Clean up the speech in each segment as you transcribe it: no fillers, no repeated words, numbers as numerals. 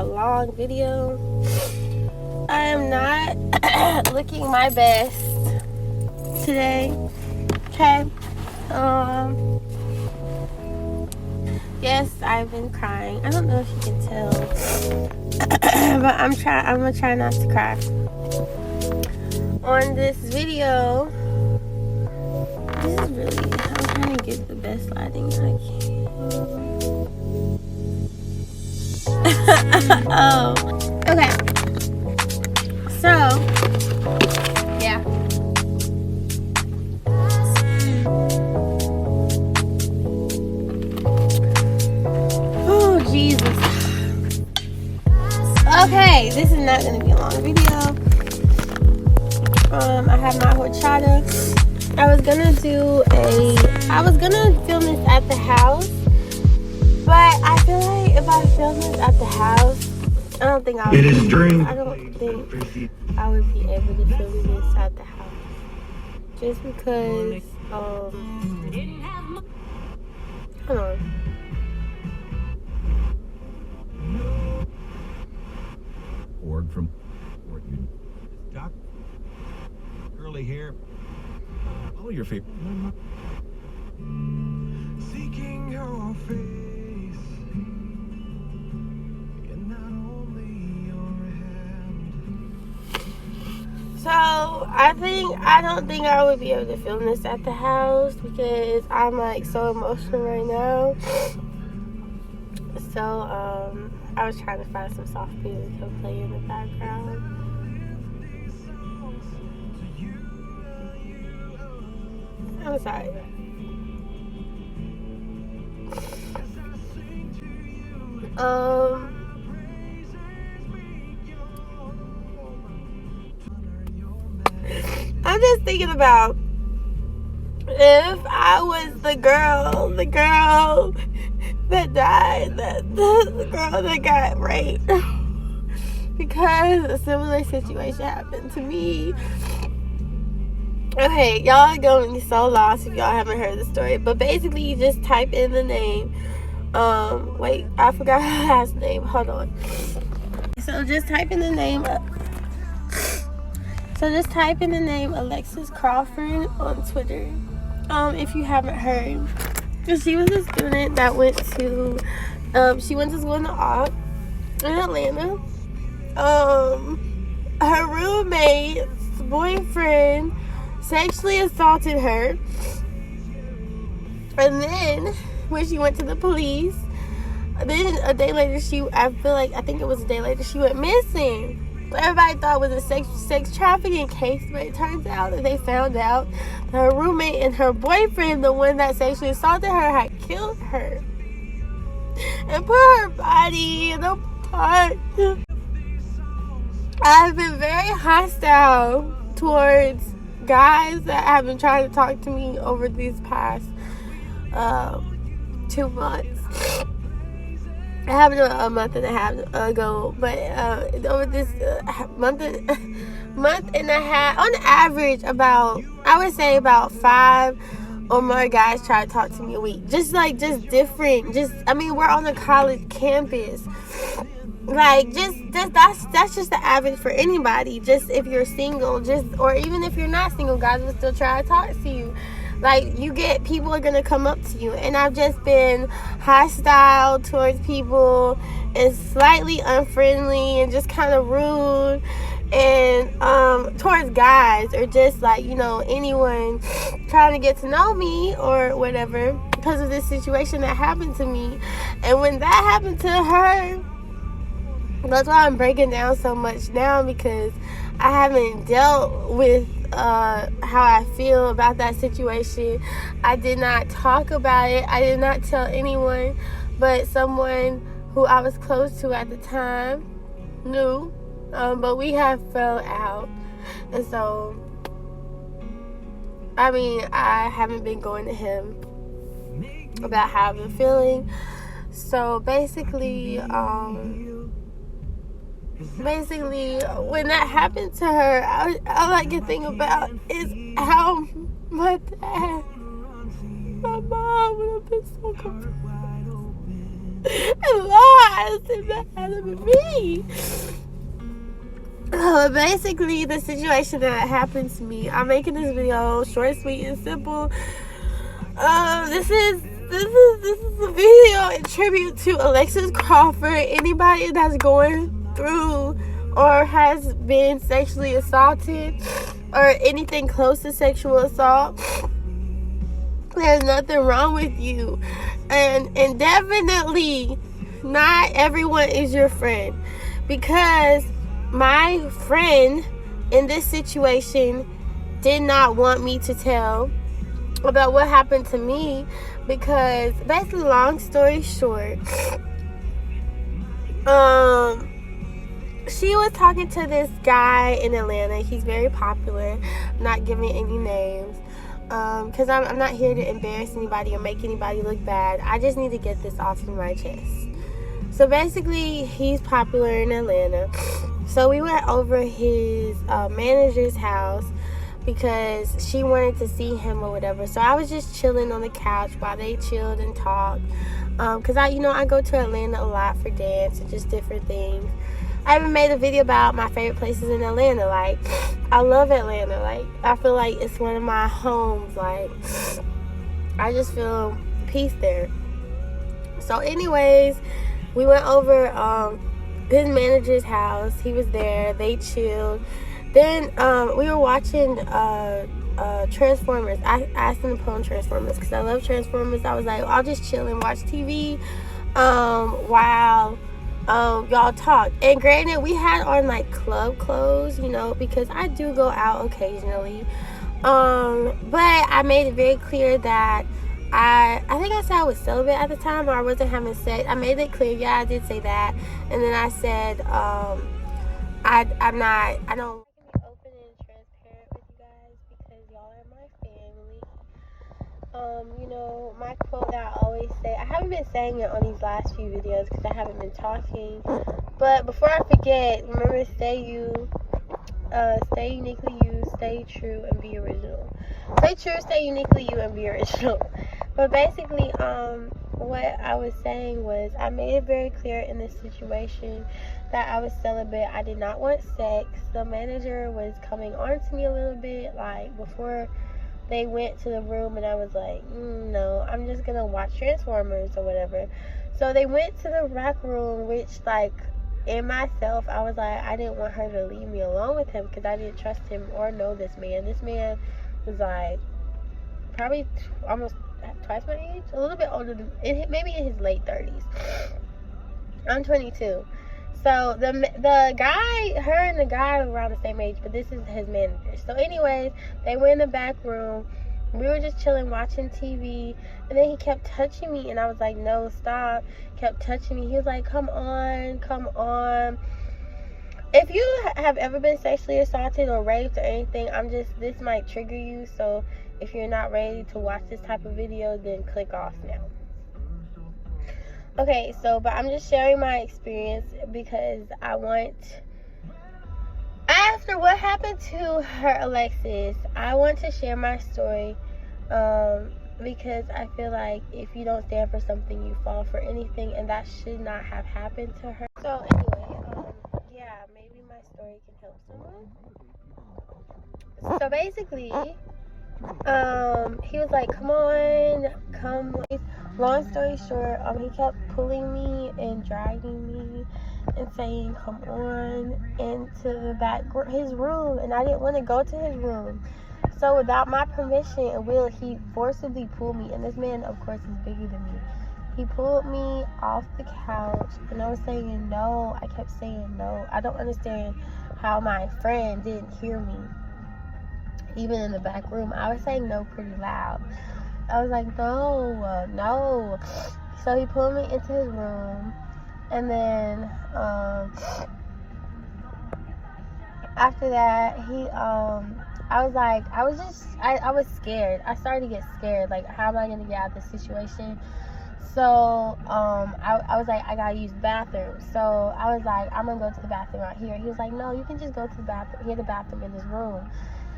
a long video. I am not looking my best today. Okay. Yes, I've been crying. I don't know if you can tell, but I'm gonna try not to cry. On this video, this is really, I'm trying to get the best lighting I can. Oh, okay. So, yeah. Oh, Jesus. Okay, this is not going to be a long video. I have my horchata. I was gonna film this at the house, but I feel like if I film this at the house, I don't think I would be able to film this at the house. Just because, hold on. Org from Doc. Curly hair. All your favorite. Seeking your face, and not only your hand. So I don't think I would be able to film this at the house because I'm like so emotional right now. So I was trying to find some soft music to play in the background. I'm sorry. I'm just thinking about if I was the girl that died, the girl that got raped, because a similar situation happened to me. Okay, y'all are going to be so lost if y'all haven't heard the story. But basically, you just type in the name. Wait, I forgot her last name. Hold on. So just type in the name. Alexis Crawford on Twitter. If you haven't heard, she was a student that went to school in the Arc in Atlanta. Her roommate's boyfriend sexually assaulted her, and then when she went to the police, then a day later she went missing. Everybody thought it was a sex trafficking case, but it turns out that they found out that her roommate and her boyfriend, the one that sexually assaulted her, had killed her and put her body in a park. I've been very hostile towards guys that have been trying to talk to me over these past 2 months. It happened a month and a half ago, but over this month and a half, on average, about 5 or more guys try to talk to me a week. Just different. We're on a college campus. Like, that's just the average for anybody. Just if you're single, or even if you're not single, guys will still try to talk to you. Like, people are gonna come up to you, and I've just been hostile towards people and slightly unfriendly and just kind of rude, and towards guys, or just anyone trying to get to know me or whatever, because of this situation that happened to me. And when that happened to her, that's why I'm breaking down so much now, because I haven't dealt with how I feel about that situation. I did not talk about it. I did not tell anyone, but someone who I was close to at the time knew. But we have fell out, and so I haven't been going to him about how I've been feeling. So basically, when that happened to her, all I can think about is how my dad, my mom would have been so confused. Lord, that had to be me. Basically, the situation that happened to me, I'm making this video short, sweet, and simple. This is a video in tribute to Alexis Crawford. Anybody that's going through or has been sexually assaulted or anything close to sexual assault, there's nothing wrong with you, and definitely not everyone is your friend, because my friend in this situation did not want me to tell about what happened to me, because basically, long story short, she was talking to this guy in Atlanta. He's very popular. I'm not giving any names, because I'm not here to embarrass anybody or make anybody look bad. I just need to get this off of my chest. So basically, he's popular in Atlanta. So we went over his manager's house because she wanted to see him or whatever. So I was just chilling on the couch while they chilled and talked. Because I go to Atlanta a lot for dance and just different things. I even made a video about my favorite places in Atlanta. Like, I love Atlanta. Like, I feel like it's one of my homes. Like, I just feel peace there. So anyways, we went over his manager's house. He was there. They chilled. Then we were watching Transformers. I asked him to put on Transformers because I love Transformers. I was like, I'll just chill and watch TV while y'all talk. And granted, we had on like club clothes, because I do go out occasionally. But I made it very clear that I think I said I was celibate at the time, or I wasn't having sex. I made it clear, yeah, I did say that. And then I said, I don't be open and transparent with you guys because y'all are my family. My quote that I always say, I haven't been saying it on these last few videos because I haven't been talking, but before I forget, remember, stay you, stay uniquely you, stay true, and be original. Stay true, stay uniquely you, and be original. But basically, what I was saying was, I made it very clear in this situation that I was celibate. I did not want sex. The manager was coming on to me a little bit, like, before they went to the room, and I was like, no, I'm just gonna watch Transformers or whatever. So they went to the rec room, which, like, in myself, I was like, I didn't want her to leave me alone with him because I didn't trust him or know this man. This man was like probably almost twice my age, a little bit older than, maybe in his late 30s. I'm 22. So the guy, her and the guy were around the same age, but this is his manager. So anyways, they went in the back room. We were just chilling, watching TV, and then he kept touching me, and I was like, no, stop. Kept touching me. He was like, come on, come on. If you have ever been sexually assaulted or raped or anything, this might trigger you. So if you're not ready to watch this type of video, then click off now. Okay, but I'm just sharing my experience because after what happened to her, Alexis, I want to share my story, because I feel like if you don't stand for something, you fall for anything, and that should not have happened to her. So anyway, yeah, maybe my story can help someone. So basically, he was like, come on, come. Long story short, he kept pulling me and dragging me and saying, come on, into the back, his room, and I didn't want to go to his room. So without my permission and will, he forcibly pulled me, and this man, of course, is bigger than me. He pulled me off the couch, and I was saying no. I kept saying no. I don't understand how my friend didn't hear me, even in the back room. I was saying no pretty loud. I was like, no. So he pulled me into his room, and then after that, I was scared. I started to get scared. Like, how am I gonna get out of this situation? So I was like, I gotta use the bathroom. So I was like, I'm gonna go to the bathroom out here. He was like, no, you can just go to the bathroom. He had the bathroom in his room,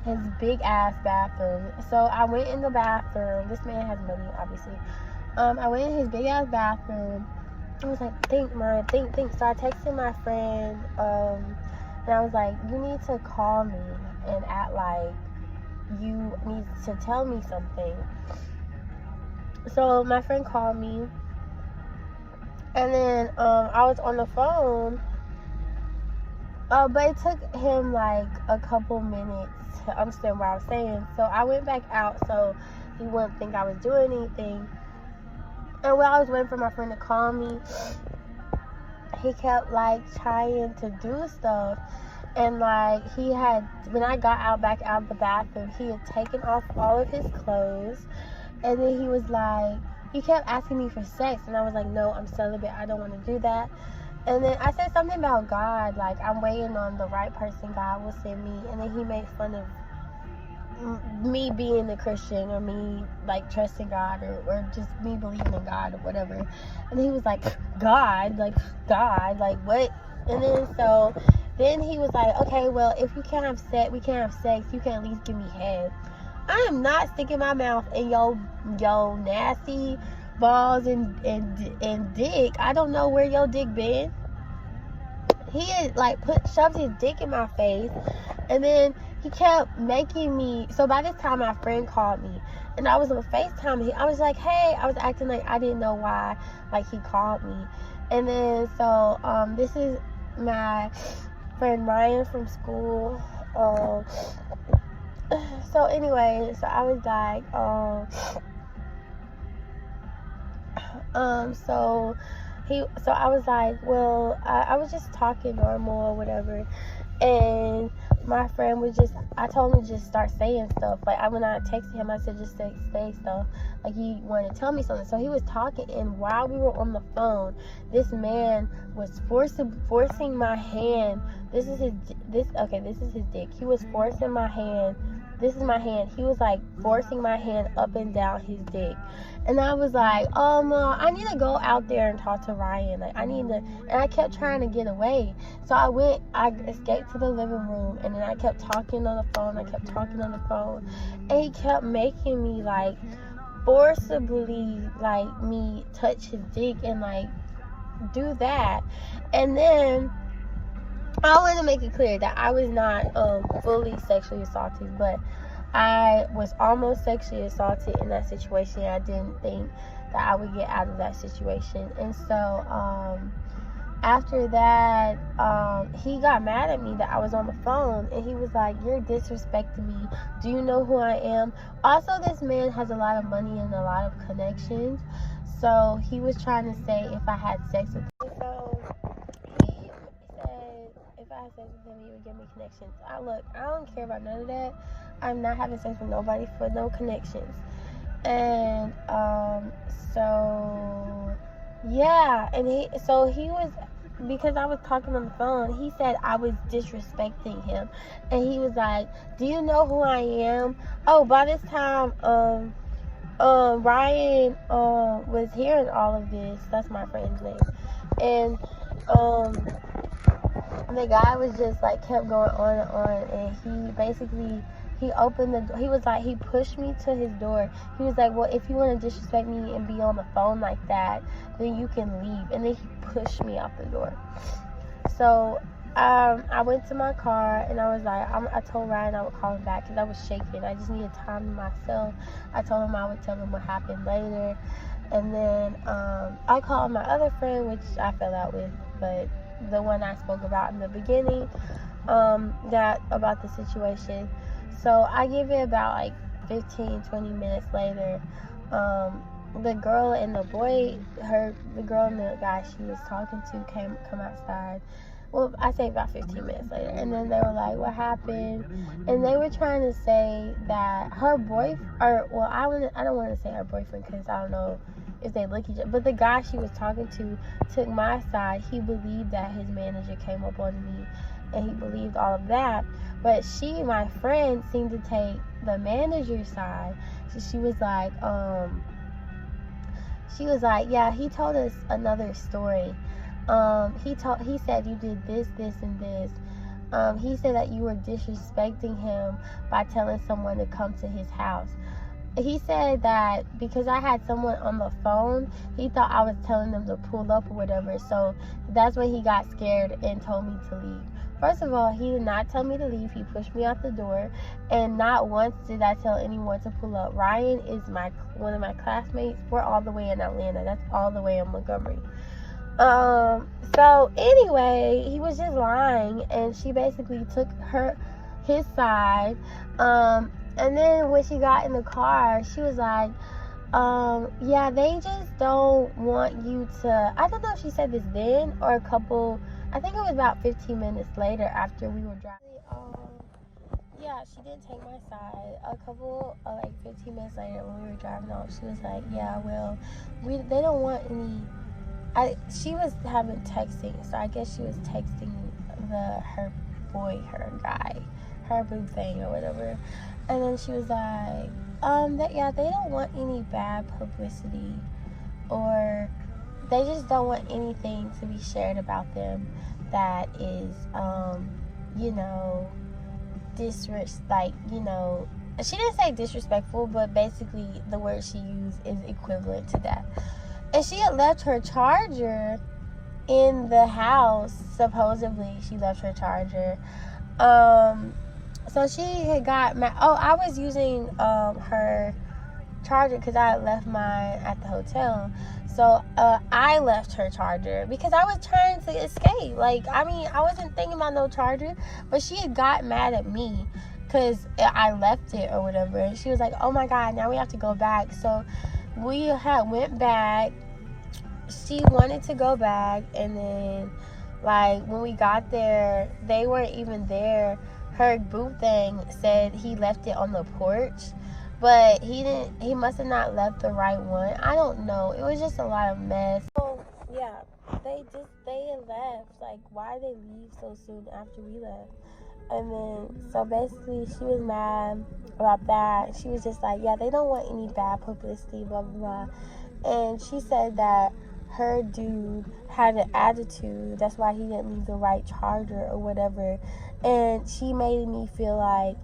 his big ass bathroom. So I went in the bathroom. This man has money, obviously. I went in his big ass bathroom, I was like, think. So I texted my friend, and I was like, you need to call me and act like you need to tell me something. So my friend called me, and then I was on the phone, but it took him like a couple minutes to understand what I was saying. So I went back out so he wouldn't think I was doing anything. And while I was waiting for my friend to call me, he kept like trying to do stuff. And like when I got back out of the bathroom, he had taken off all of his clothes. And then he kept asking me for sex. And I was like, no, I'm celibate. I don't want to do that. And then I said something about God. Like, I'm waiting on the right person God will send me. And then he made fun of me being a Christian, or me like trusting God, or just me believing in God or whatever. And he was like, God, like what? And then he was like, okay, well, if we can't have sex, you can at least give me head. I am not sticking my mouth in your nasty balls and dick. I don't know where your dick been. He had like shoved his dick in my face, and then he kept making me. So by this time, my friend called me, and I was on FaceTime. I was like, hey, I was acting like I didn't know why, like he called me. And then this is my friend Ryan from school. So anyway, so I was like, so I was like, well, I was just talking normal or whatever, and my friend I told him to just start saying stuff. Like, when I texted him, I said just say stuff, like he wanted to tell me something. So he was talking, and while we were on the phone, this man was forcing my hand. This is his dick. He was forcing my hand. This is my hand. He was like forcing my hand up and down his dick. And I was like, I need to go out there and talk to Ryan. Like, and I kept trying to get away. So I escaped to the living room, and then I kept talking on the phone. And he kept making me like forcibly like me touch his dick and like do that. And then I want to make it clear that I was not fully sexually assaulted, but I was almost sexually assaulted in that situation. I didn't think that I would get out of that situation. And so after that, he got mad at me that I was on the phone, and he was like, you're disrespecting me. Do you know who I am? Also, this man has a lot of money and a lot of connections. So he was trying to say if I had sex with him. So he said if I had sex with him, he would give me connections. I don't care about none of that. I'm not having sex with nobody for no connections. And so yeah, and he was, because I was talking on the phone, he said I was disrespecting him, and he was like, do you know who I am? Oh, by this time Ryan was hearing all of this. That's my friend's name. And the guy was just like kept going on and on, and he basically opened the door. He was like, he pushed me to his door. He was like, well, if you want to disrespect me and be on the phone like that, then you can leave. And then he pushed me out the door. So I went to my car, and I was like, I told Ryan I would call him back because I was shaking. I just needed time to myself. I told him I would tell him what happened later. And then I called my other friend, which I fell out with, but the one I spoke about in the beginning, about the situation. So I give it about like 15-20 minutes later. The girl and the guy she was talking to come outside. Well, I say about 15 minutes later. And then they were like, what happened? And they were trying to say that her boyfriend, I don't want to say her boyfriend because I don't know if they look each other. But the guy she was talking to took my side. He believed that his manager came up on me, and he believed all of that. But my friend, seemed to take the manager's side. So she was like, yeah, he told us another story. He said you did this, and this. He said that you were disrespecting him by telling someone to come to his house. he said that because I had someone on the phone, he thought I was telling them to pull up or whatever. So that's when he got scared and told me to leave. First of all, he did not tell me to leave. He pushed me out the door, and not once did I tell anyone to pull up. Ryan is one of my classmates. We're all the way in Atlanta. That's all the way in Montgomery. So anyway, he was just lying, and she basically took his side. And then when she got in the car, she was like, yeah, they just don't want you to, I don't know if she said this then or I think it was about 15 minutes later after we were driving. Yeah, she didn't take my side. Like 15 minutes later when we were driving off, she was like, yeah, well, they don't want any, she was having texting, so I guess she was texting her guy, her boo thing or whatever. And then she was like, they don't want any bad publicity, or they just don't want anything to be shared about them that is, she didn't say disrespectful, but basically the word she used is equivalent to that. And she had left her charger in the house. Supposedly, she left her charger. So she had got mad. Oh, I was using her charger because I had left mine at the hotel. So I left her charger because I was trying to escape. I wasn't thinking about no charger, but she had got mad at me because I left it or whatever. And she was like, oh my God, now we have to go back. So we went back. She wanted to go back, and then when we got there, they weren't even there. Her boo thing said he left it on the porch, but he must have not left the right one. I don't know. It was just a lot of mess. So yeah, they left. Why did they leave so soon after we left? And then, so basically, she was mad about that. She was just like, yeah, they don't want any bad publicity, blah, blah, blah. And she said that her dude had an attitude. That's why he didn't leave the right charger or whatever. And she made me feel like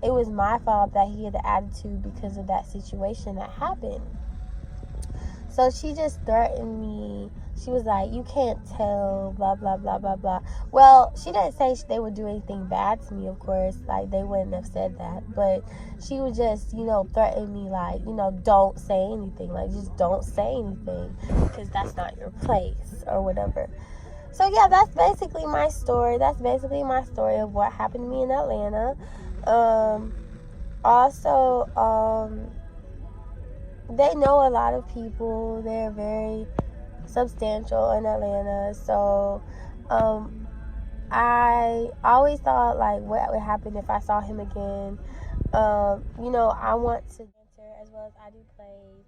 it was my fault that he had an attitude because of that situation that happened. So she just threatened me. She was like, you can't tell, blah, blah, blah, blah, blah. Well, she didn't say they would do anything bad to me, of course. They wouldn't have said that. But she would just, threaten me, don't say anything. Just don't say anything because that's not your place or whatever. So, yeah, that's basically my story. That's basically my story of what happened to me in Atlanta. They know a lot of people. They're very substantial in Atlanta. So, I always thought, what would happen if I saw him again. I want to enter as well as I do plays.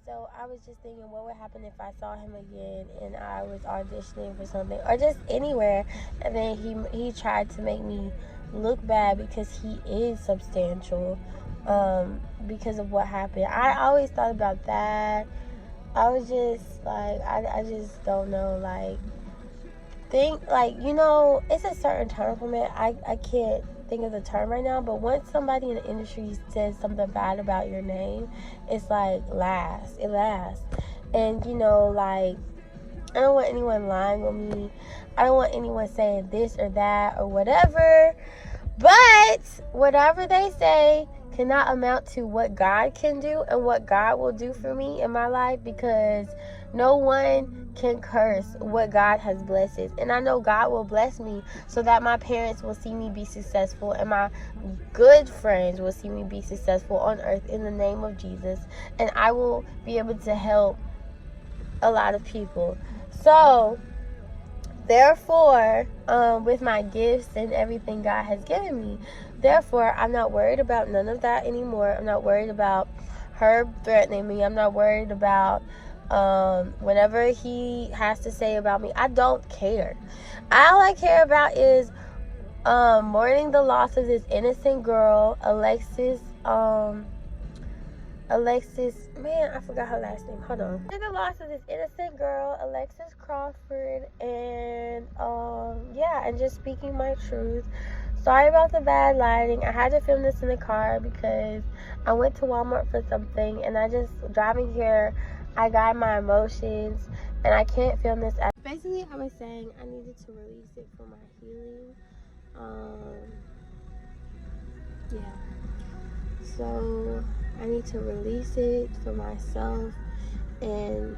So I was just thinking, what would happen if I saw him again and I was auditioning for something or just anywhere, and then he tried to make me look bad because he is substantial, because of what happened. I always thought about that. I was just I just don't know, it's a certain term from it. I can't think of the term right now, but once somebody in the industry says something bad about your name, it's it lasts. And I don't want anyone lying on me. I don't want anyone saying this or that or whatever, but whatever they say cannot amount to what God can do and what God will do for me in my life, because no one can curse what God has blessed. And I know God will bless me so that my parents will see me be successful and my good friends will see me be successful on earth in the name of Jesus. And I will be able to help a lot of people. So, therefore, with my gifts and everything God has given me, therefore, I'm not worried about none of that anymore. I'm not worried about her threatening me. I'm not worried about whatever he has to say about me. I don't care. All I care about is mourning the loss of this innocent girl, Alexis, man, I forgot her last name. Hold on. The loss of this innocent girl, Alexis Crawford, and and just speaking my truth. Sorry about the bad lighting. I had to film this in the car because I went to Walmart for something, and driving here, I got my emotions, and I can't film this. Basically, I was saying I needed to release it for my healing. Yeah. So I need to release it for myself and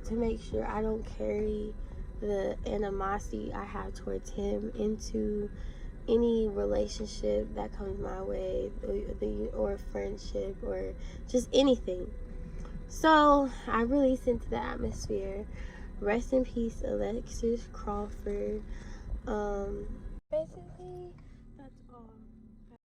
to make sure I don't carry the animosity I have towards him into any relationship that comes my way, or friendship, or just anything. So I release into the atmosphere. Rest in peace, Alexis Crawford. Basically,